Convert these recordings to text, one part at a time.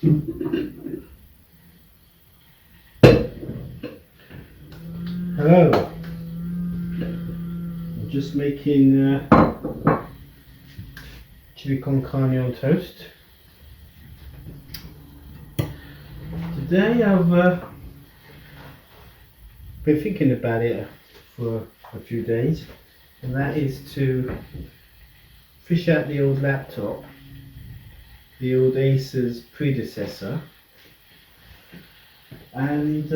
Hello. I'm just making chili con carne on toast. Today I've been thinking about it for a few days, and that is to fish out the old laptop, the old Acer's predecessor, and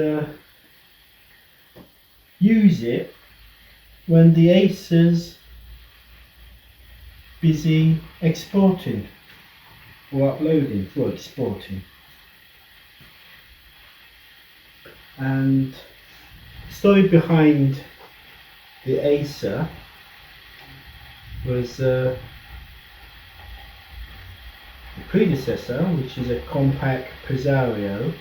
use it when the Acer's busy exporting or uploading, or exporting. And the story behind the Acer was the predecessor, which is a Compaq Presario,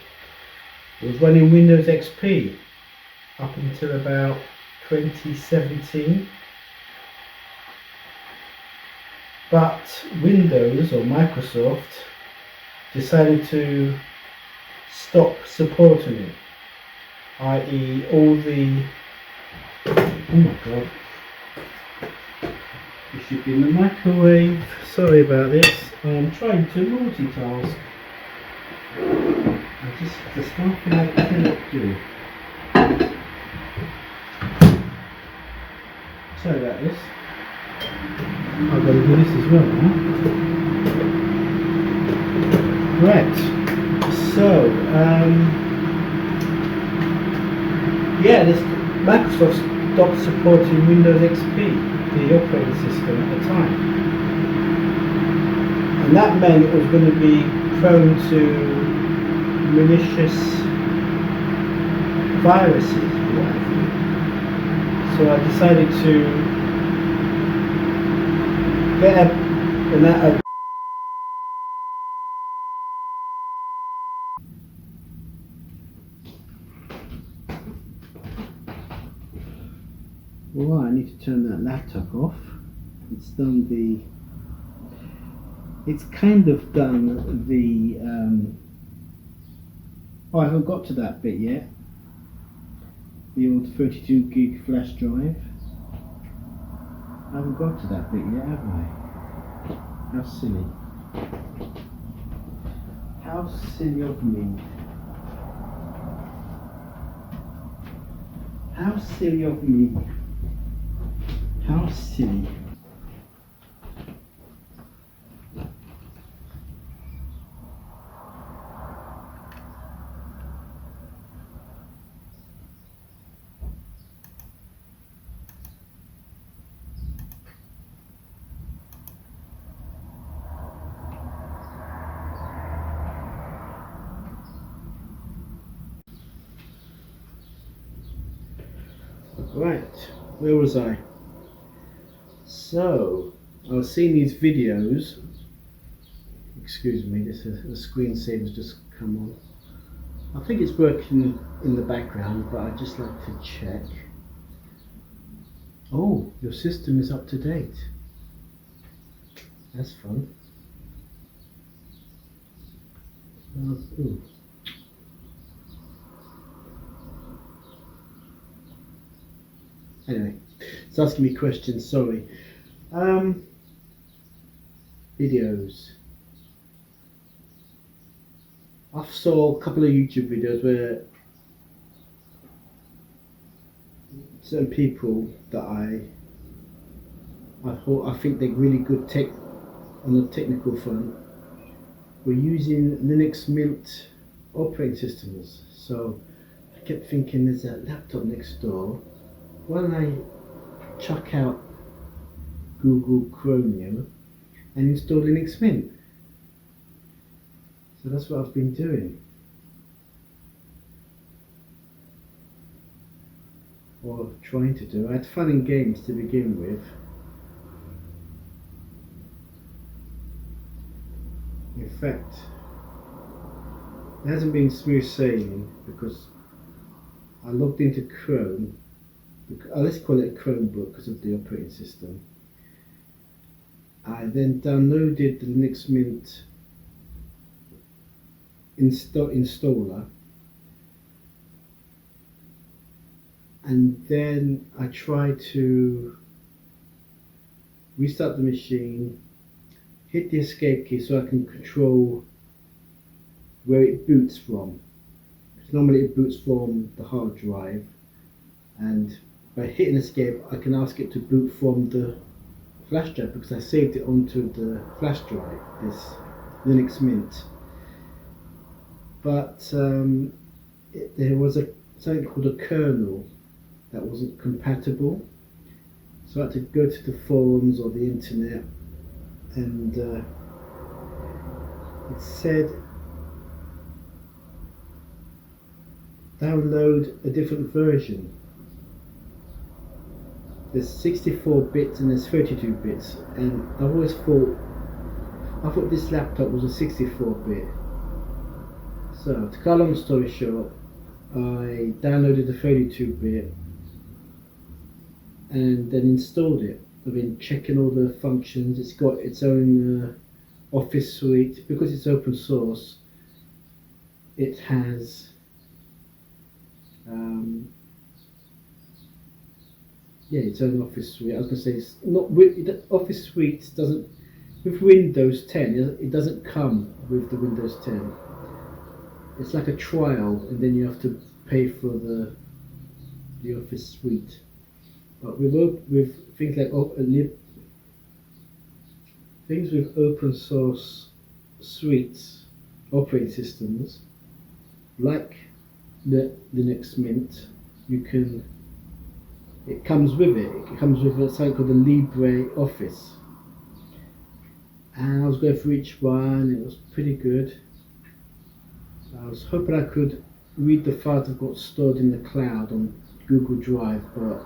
was running Windows XP up until about 2017. But Windows, or Microsoft, decided to stop supporting it, i.e. all the... oh my god, it should be in the microwave. Sorry about this, I'm trying to multitask. There's something I cannot do. Sorry about this. I've got to do this as well now. Right, so yeah, this Microsoft stopped supporting Windows XP, the operating system at the time, and that meant it was going to be prone to malicious viruses. So I decided to get a well, I need to turn that laptop off. It's done the... it's kind of done the... oh, I haven't got to that bit yet. The old 32 gig flash drive. I haven't got to that bit yet, have I? How silly. How silly of me. How silly of me. How silly. Right, where was I? So, I was seeing these videos. Excuse me, this is the screensaver's just come on. I think it's working in the background, but I'd just like to check. Oh, your system is up to date. That's fun. Ooh. Anyway, it's asking me questions, sorry. Videos. I saw a couple of YouTube videos where certain people that I think they're really good tech on the technical front were using Linux Mint operating systems. So I kept thinking, there's a laptop next door. Why don't I chuck out Google Chromium and install Linux Mint? So that's what I've been doing. Or trying to do. I had fun in games to begin with. In fact, it hasn't been smooth sailing because I logged into Chrome. Let's call it a Chromebook because of the operating system. I then downloaded the Linux Mint installer, and then I try to restart the machine, hit the escape key so I can control where it boots from. Because normally it boots from the hard drive, and by hitting escape I can ask it to boot from the flash drive, because I saved it onto the flash drive, this Linux Mint. But there was something called a kernel that wasn't compatible, so I had to go to the forums or the internet, and it said download a different version. There's 64 bits and there's 32 bits, and I thought this laptop was a 64 bit. So to cut a long story short, I downloaded the 32 bit and then installed it. I've been checking all the functions. It's got its own Office suite. Because it's open source, it has its own Office suite. I was going to say, it's not with Office suite doesn't, with Windows 10 it doesn't come with the Windows 10. It's like a trial, and then you have to pay for the Office suite. But with things like things with open source suites, operating systems, like the Linux Mint, it comes with it. It comes with something called the LibreOffice. And I was going through each one. It was pretty good. So I was hoping I could read the files I've got stored in the cloud on Google Drive, but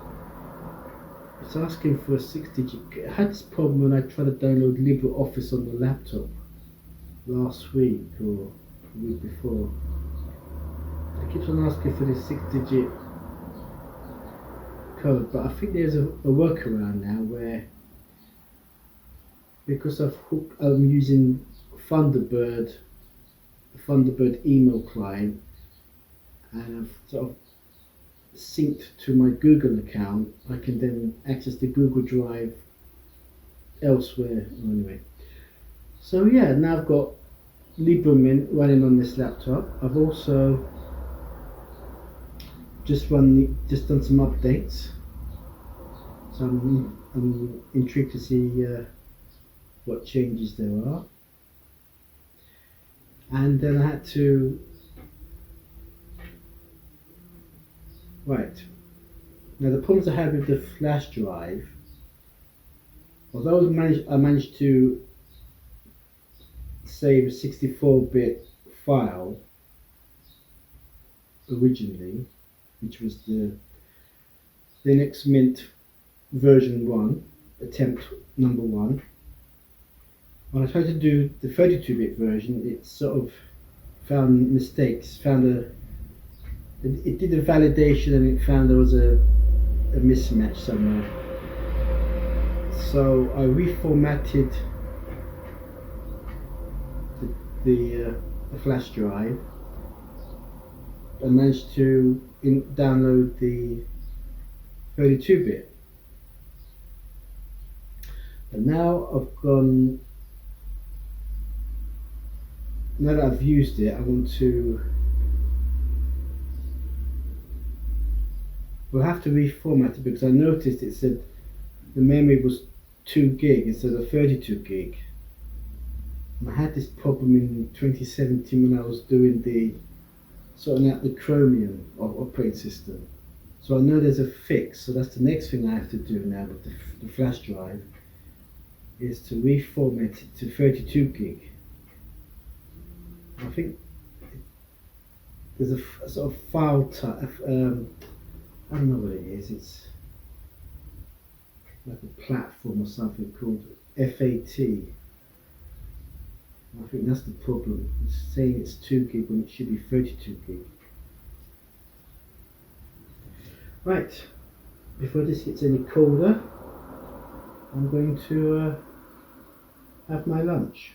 it's asking for a 6-digit. I had this problem when I tried to download LibreOffice on the laptop last week or the week before. It keeps on asking for this 6-digit code, but I think there's a workaround now where, because I'm using Thunderbird email client, and I've sort of synced to my Google account, I can then access the Google Drive elsewhere. Anyway, so yeah, now I've got LibreMint running on this laptop. I've also just done some updates, so I'm intrigued to see what changes there are. And then I had to now the problems I had with the flash drive, although I managed to save a 64-bit file originally, which was the Linux Mint version 1, attempt number 1. When I tried to do the 32-bit version, it sort of found mistakes, it did a validation and it found there was a mismatch somewhere. So I reformatted the flash drive. I managed to download the 32-bit. And now that I've used it, we'll have to reformat it, because I noticed it said the memory was 2 gig instead of 32 gig. And I had this problem in 2017 when I was sorting out the Chromium operating system. So I know there's a fix, so that's the next thing I have to do now with the flash drive, is to reformat it to 32 gig. I think there's a sort of file type, I don't know what it is, it's like a platform or something called FAT. I think that's the problem. It's saying it's 2 gig when it should be 32 gig. Right, before this gets any colder, I'm going to have my lunch.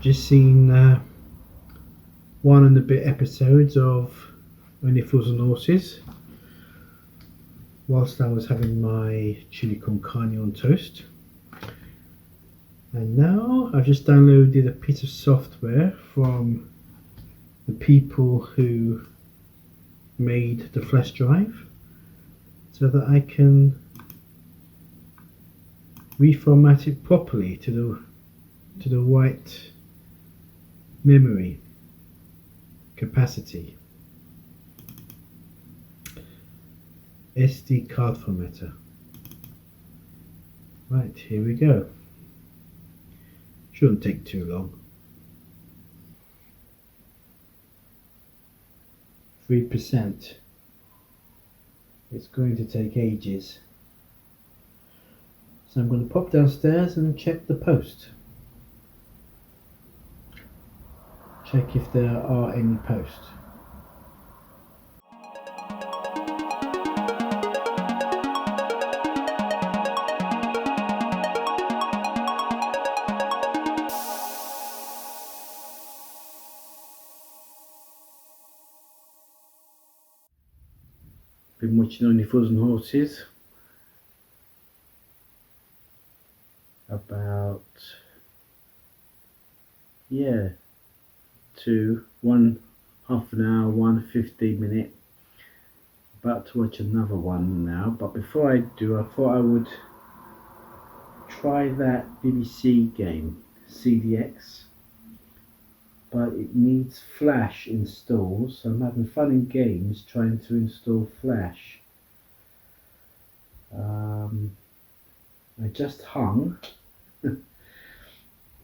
Just seen 1 and a bit episodes of Only Fools and Horses whilst I was having my chili con carne on toast. And now I've just downloaded a piece of software from the people who made the flash drive so that I can reformat it properly to the right memory capacity. SD card formatter. Right, here we go. Shouldn't take too long. 3%. It's going to take ages. So I'm going to pop downstairs and check the post. Check if there are any posts. Been watching Only Fools and Horses about one half an hour, 1 15 minute. About to watch another one now, but before I do, I thought I would try that BBC game, CDX, but it needs Flash installed, so I'm having fun in games trying to install Flash. I just hung and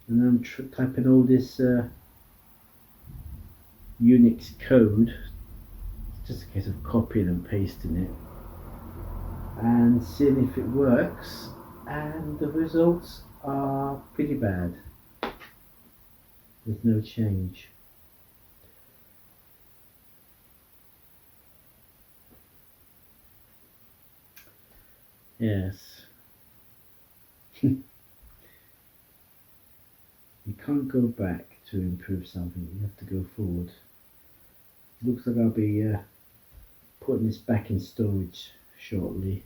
I'm typing all this Unix code. It's just a case of copying and pasting it and seeing if it works, and the results are pretty bad. There's no change. Yes. You can't go back to improve something, you have to go forward. Looks like I'll be putting this back in storage shortly.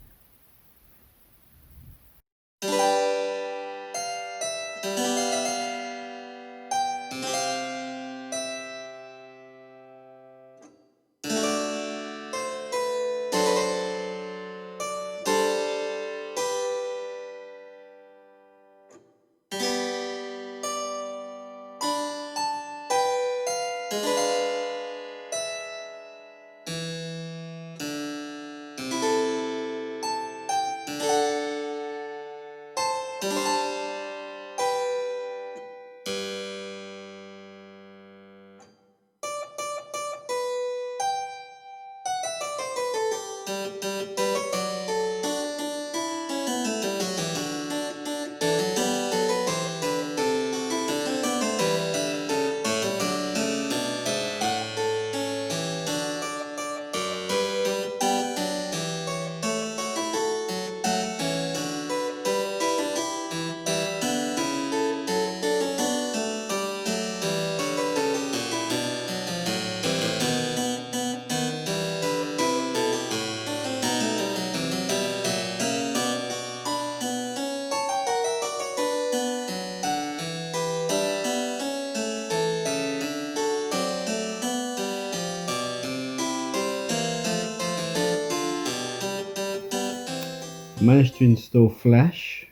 Managed to install Flash,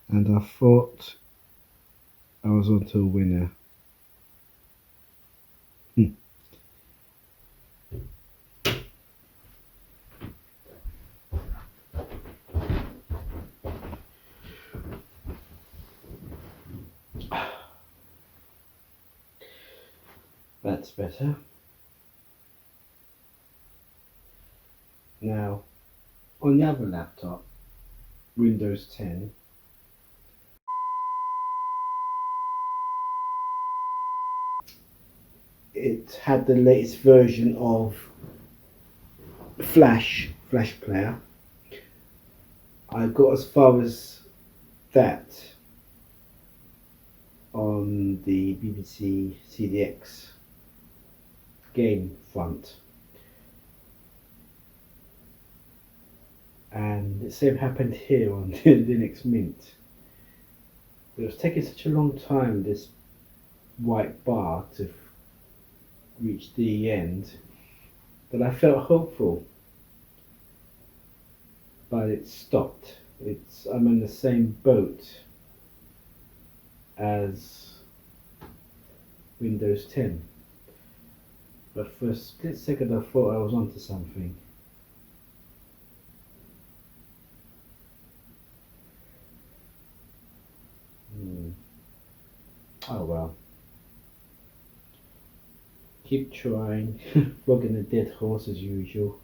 and I thought I was onto a winner. That's better. Now, on the other laptop, Windows 10, it had the latest version of Flash Player. I got as far as that, on the BBC CDX game front, and the same happened here on the Linux Mint. It was taking such a long time, this white bar, to reach the end, that I felt hopeful, but it stopped. I'm in the same boat as Windows 10. But for a split second I thought I was onto something. Oh well. Keep trying, flogging a dead horse as usual.